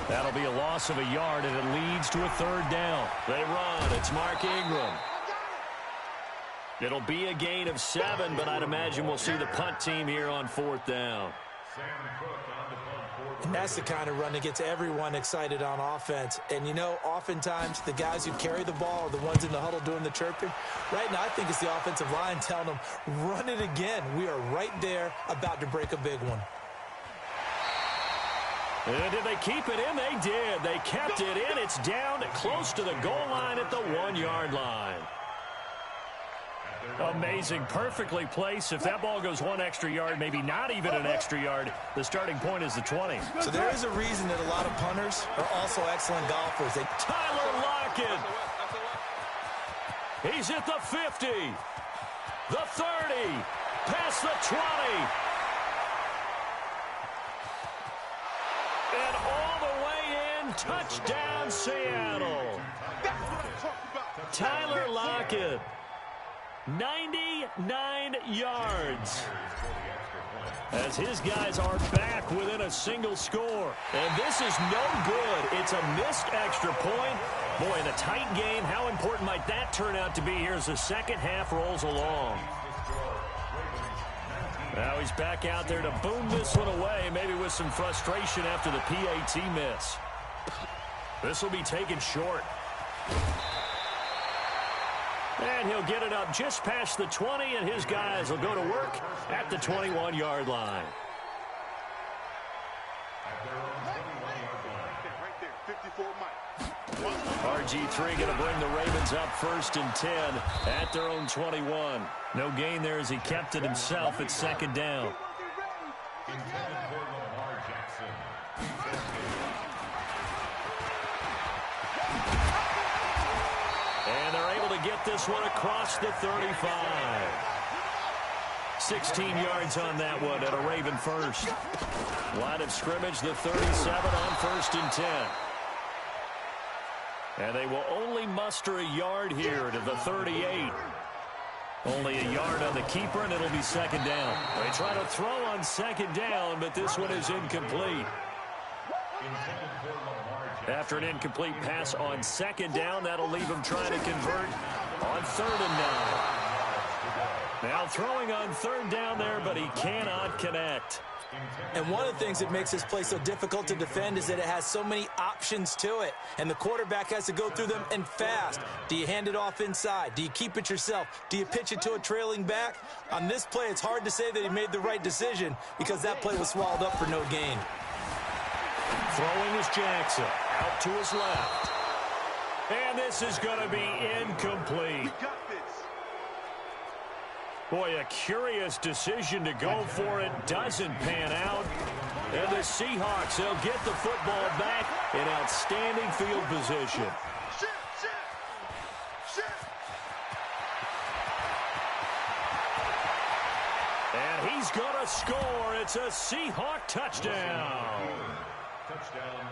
S2: That'll be a loss of a yard, and it leads to a 3rd down. They run. It's Mark Ingram. It'll be a gain of 7, but I'd imagine we'll see the punt team here on 4th down.
S4: And that's the kind of run that gets everyone excited on offense. And, you know, oftentimes the guys who carry the ball are the ones in the huddle doing the chirping. Right now, I think it's the offensive line telling them, run it again. We are right there about to break a big one.
S2: And did they keep it in? They did. They kept it in. It's down close to the goal line at the 1-yard line. Amazing. Perfectly placed. If that ball goes 1 extra yard, maybe not even an extra yard, the starting point is the 20.
S4: So there is a reason that a lot of punters are also excellent golfers.
S2: Tyler Lockett. He's at the 50. The 30. Past the 20. And all the way in. Touchdown, Seattle. Tyler Lockett. 99 yards as his guys are back within a single score. And this is no good. It's a missed extra point. Boy, in a tight game, how important might that turn out to be here as the second half rolls along? Now he's back out there to boom this one away, maybe with some frustration after the PAT miss. This will be taken short. And he'll get it up just past the 20, and his guys will go to work at the 21-yard line. RG3 going to bring the Ravens up 1st and 10 at their own 21. No gain there as he kept it himself at 2nd down. And they're able to get this one across the 35. 16 yards on that one at a Raven first. Line of scrimmage, the 37 on 1st and 10. And they will only muster a yard here to the 38. Only a yard on the keeper, and it'll be 2nd down. They try to throw on 2nd down, but this one is incomplete. After an incomplete pass on 2nd down, that'll leave him trying to convert on 3rd and 9. Now throwing on 3rd down there, but he cannot connect.
S4: And one of the things that makes this play so difficult to defend is that it has so many options to it. And the quarterback has to go through them and fast. Do you hand it off inside? Do you keep it yourself? Do you pitch it to a trailing back? On this play, it's hard to say that he made the right decision because that play was swallowed up for no gain.
S2: Throwing is Jackson. Out to his left. And this is going to be incomplete. Boy, a curious decision to go for it. Doesn't pan out. And the Seahawks, they'll get the football back in outstanding field position. And he's going to score. It's a Seahawk touchdown.
S5: Touchdown,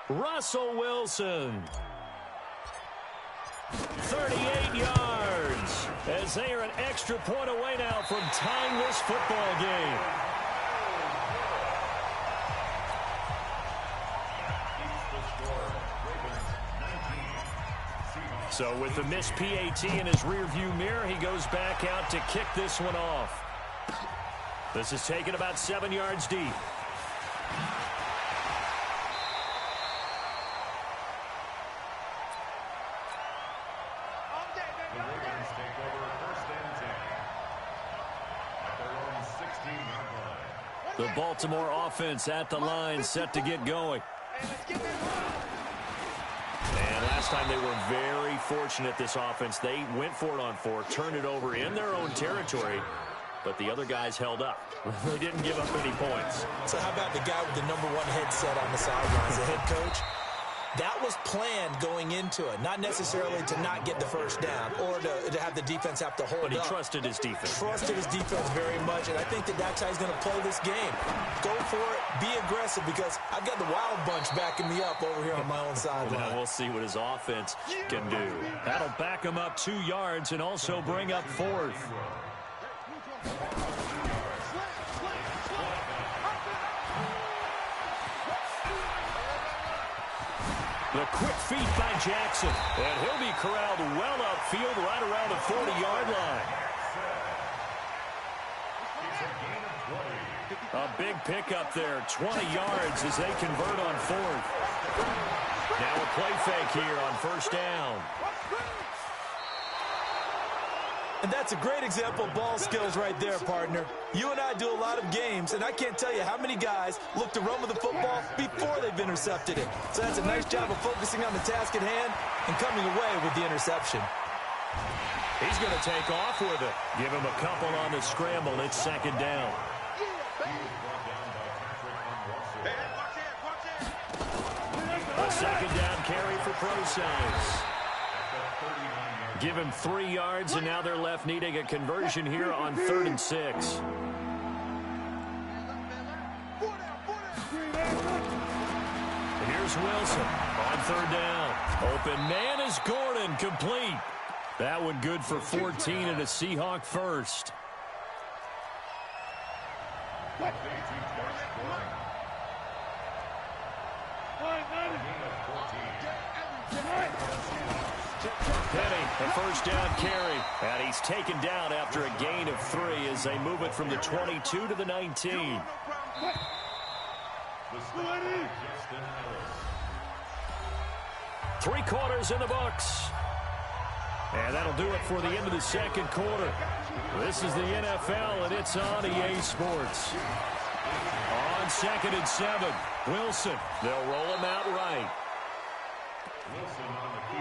S5: Seattle.
S2: Russell Wilson. 38 yards as they are an extra point away now from tying this football game. So with the missed PAT in his rearview mirror, he goes back out to kick this one off. This is taken about 7 yards deep. The Baltimore offense at the line, set to get going. And last time they were very fortunate, this offense. They went for it on 4, turned it over in their own territory, but the other guys held up. They didn't give up any points.
S4: So how about the guy with the #1 headset on the sidelines, the head coach? That was planned going into it, not necessarily to not get the first down or to have the defense have to hold up.
S2: But he trusted his defense.
S4: Trusted his defense very much, and I think that's how he's going to play this game. Go for it, be aggressive, because I've got the Wild Bunch backing me up over here on my own sideline.
S2: Now we'll see what his offense can do. That'll back him up 2 yards and also bring up 4th. The quick feet by Jackson. And he'll be corralled well upfield right around the 40-yard line. A big pickup there, 20 yards as they convert on 4th. Now a play fake here on 1st down.
S4: And that's a great example of ball skills right there, partner. You and I do a lot of games, and I can't tell you how many guys look to run with the football before they've intercepted it. So that's a nice job of focusing on the task at hand and coming away with the interception.
S2: He's going to take off with it. Give him a couple on the scramble. It's 2nd down. A 2nd down carry for Procise. Give him 3 yards, and now they're left needing a conversion here on 3rd and 6. Here's Wilson on 3rd down. Open man is Gordon, complete. That one good for 14 and a Seahawk first. Penny, a 1st down carry. And he's taken down after a gain of 3 as they move it from the 22 to the 19. 3 quarters in the books. And that'll do it for the end of the 2nd quarter. This is the NFL, and it's on EA Sports. On 2nd and 7, Wilson. They'll roll him out right.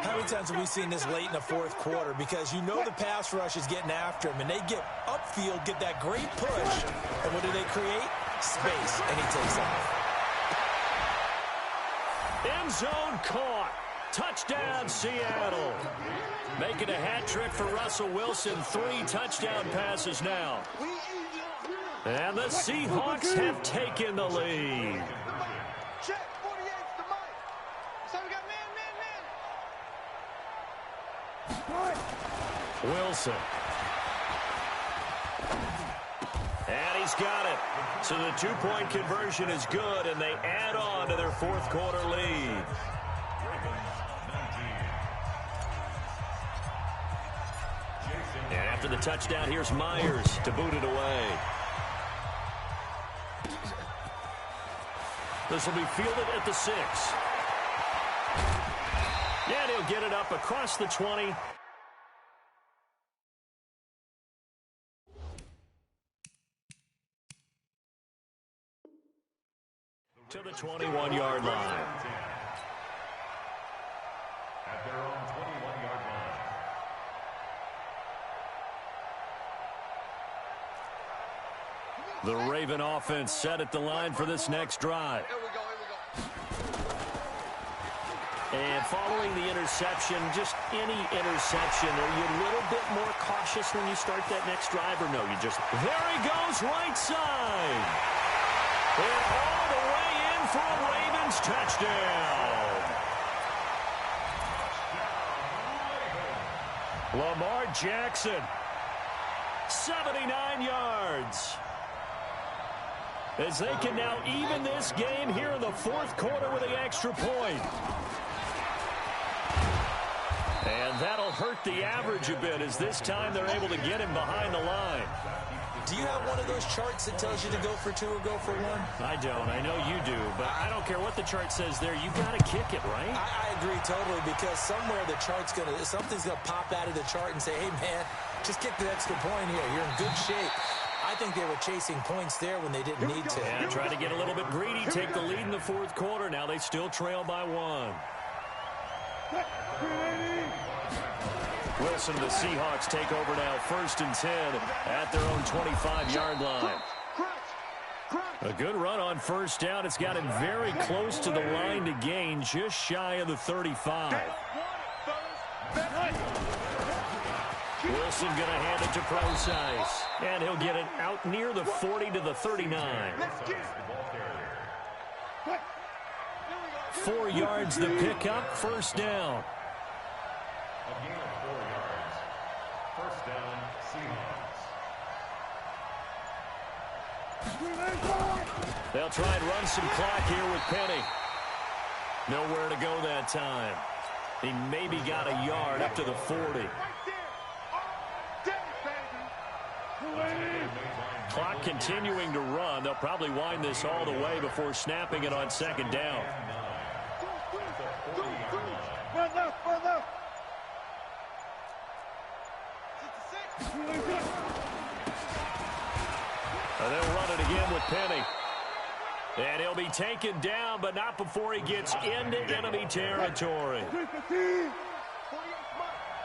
S4: How many times have we seen this late in the 4th quarter? Because you know the pass rush is getting after him, and they get upfield, get that great push, and what do they create? Space, and he takes off.
S2: End zone caught. Touchdown, Seattle. Making a hat trick for Russell Wilson. 3 touchdown passes now. And the Seahawks have taken the lead.
S3: Check, 48's the mic. So we got man.
S2: Wilson. And he's got it. So the 2-point conversion is good, and they add on to their 4th quarter lead. And after the touchdown, here's Myers to boot it away. This will be fielded at the 6. And he'll get it up across the 20. To the 21-yard line.
S5: At their own 21-yard line.
S2: The Raven offense set at the line for this next drive.
S3: Here we go.
S2: And following the interception, just any interception, are you a little bit more cautious when you start that next drive, or no? You just, there he goes, right side. And all the way in for a Ravens touchdown. Lamar Jackson, 79 yards. As they can now even this game here in the 4th quarter with the extra point. And that'll hurt the average a bit as this time they're able to get him behind the line.
S4: Do you have one of those charts that tells you to go for 2 or go for 1?
S2: I don't. I know you do, but I don't care what the chart says there. You got to kick it, right?
S4: I agree totally, because somewhere the chart's something's gonna pop out of the chart and say, hey man, just kick the extra point here. You're in good shape. I think they were chasing points there when they didn't need to.
S2: Yeah, try to get a little bit greedy, take the lead in the 4th quarter. Now they still trail by 1. Wilson, the Seahawks take over now, 1st and 10 at their own 25-yard line. A good run on first down. It's got him very close to the line to gain, just shy of the 35. Wilson going to hand it to Procise. And he'll get it out near the 40 to the 39. 4 yards the pickup, first down.
S5: A gain of 4 yards. First down, Seahawks.
S2: They'll try and run some clock here with Penny. Nowhere to go that time. He maybe got a yard up to the 40. Clock continuing to run. They'll probably wind this all the way before snapping it on second down. And they'll run it again with Penny. And he'll be taken down, but not before he gets into enemy territory.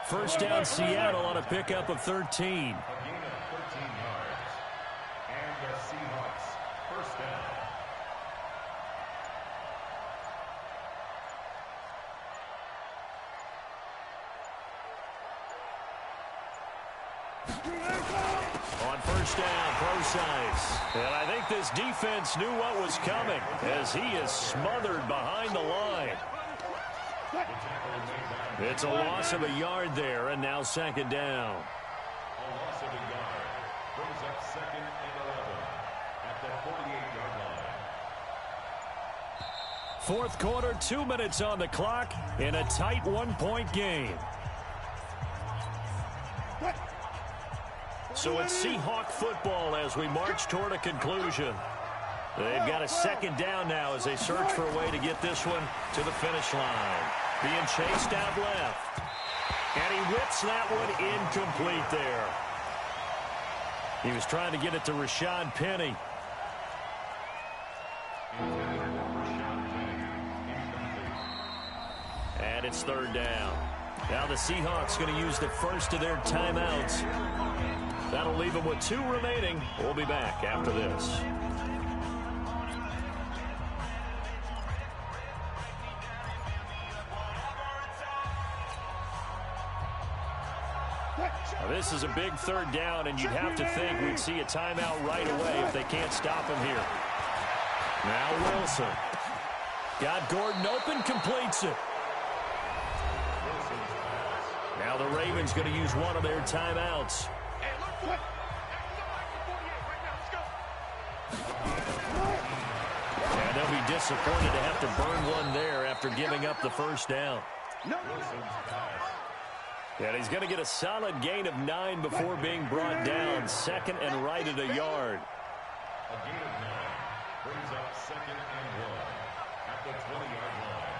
S2: First down, Seattle on a pickup of 13.
S5: A gain of 13 yards. And the Seahawks, first down.
S2: On first down, Procise. And I think this defense knew what was coming as he is smothered behind the line. It's a loss of a yard there, and now second down.
S5: A loss of a yard. Brings up second and 11 at the 48-yard line.
S2: Fourth quarter, 2 minutes on the clock in a tight one-point game. So it's Seahawk football as we march toward a conclusion. They've got a second down now as they search for a way to get this one to the finish line. Being chased out left. And he whips that one incomplete there. He was trying to get it to Rashad Penny. And it's third down. Now the Seahawks going to use the first of their timeouts. That'll leave them with 2 remaining. We'll be back after this. Now, this is a big third down, and you'd have to think we'd see a timeout right away if they can't stop him here. Now Wilson. Got Gordon open, completes it. Now the Ravens going to use one of their timeouts. And they'll be disappointed to have to burn one there after giving up the first down. And he's going to get a solid gain of 9 before being brought down. Second and right at a yard.
S5: A gain of 9 brings up second and 1 at the 20-yard line.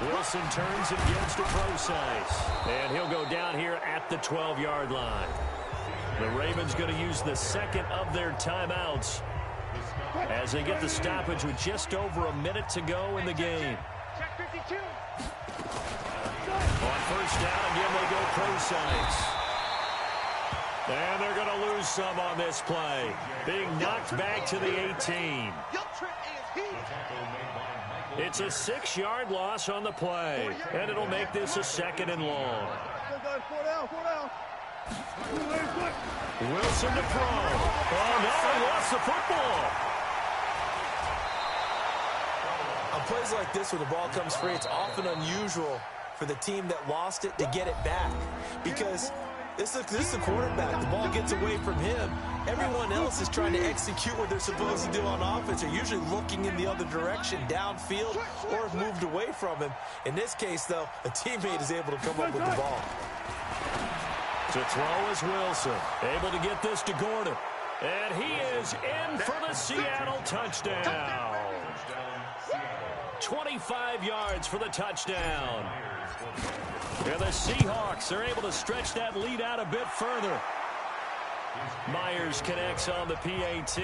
S2: Wilson turns and gives to Procise. And he'll go down here at the 12-yard line. The Ravens going to use the second of their timeouts as they get the stoppage with just over a minute to go in the game. On first down, again they go Procise. And they're going to lose some on this play. Being knocked back to the 18. It's a 6-yard loss on the play, and it'll make this a second and long. Wilson to throw. Oh, no, he lost the football.
S4: On plays like this where the ball comes free, it's often unusual for the team that lost it to get it back because this is the quarterback. The ball gets away from him. Everyone else is trying to execute what they're supposed to do on offense. They're usually looking in the other direction, downfield, or have moved away from him. In this case, though, a teammate is able to come up with the ball.
S2: To throw is Wilson. Able to get this to Gordon. And he is in for the Seattle touchdown. 25 yards for the touchdown. And the Seahawks are able to stretch that lead out a bit further. Myers connects on the PAT.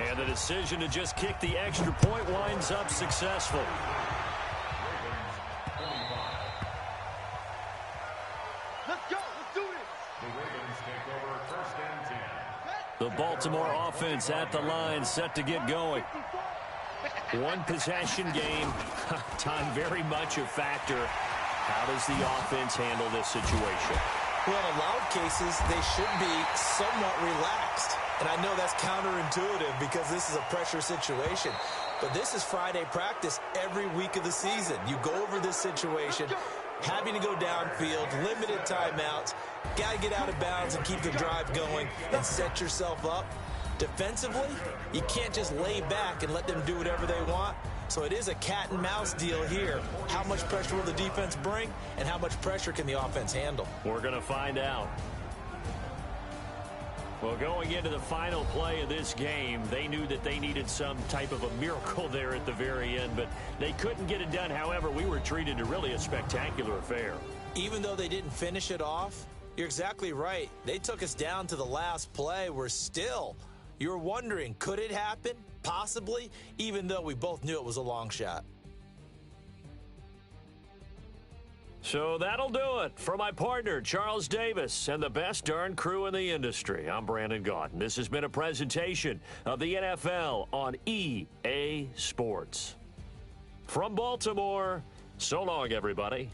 S2: And the decision to just kick the extra point winds up successful.
S3: Let's go. Let's do this.
S5: The Ravens take over first and 10.
S2: The Baltimore offense at the line, set to get going. One possession game. Time very much a factor. How does the offense handle this situation?
S4: Well, in a lot of cases, they should be somewhat relaxed. And I know that's counterintuitive because this is a pressure situation. But this is Friday practice every week of the season. You go over this situation, having to go downfield, limited timeouts, got to get out of bounds and keep the drive going and set yourself up. Defensively, you can't just lay back and let them do whatever they want. So it is a cat and mouse deal here. How much pressure will the defense bring, and how much pressure can the offense handle?
S2: We're going to find out. Well, going into the final play of this game, they knew that they needed some type of a miracle there at the very end, but they couldn't get it done. However, we were treated to really a spectacular affair.
S4: Even though they didn't finish it off, you're exactly right. They took us down to the last play. You're wondering, could it happen? Possibly, even though we both knew it was a long shot.
S2: So that'll do it for my partner, Charles Davis, and the best darn crew in the industry. I'm Brandon Gaudin. This has been a presentation of the NFL on EA Sports. From Baltimore, so long, everybody.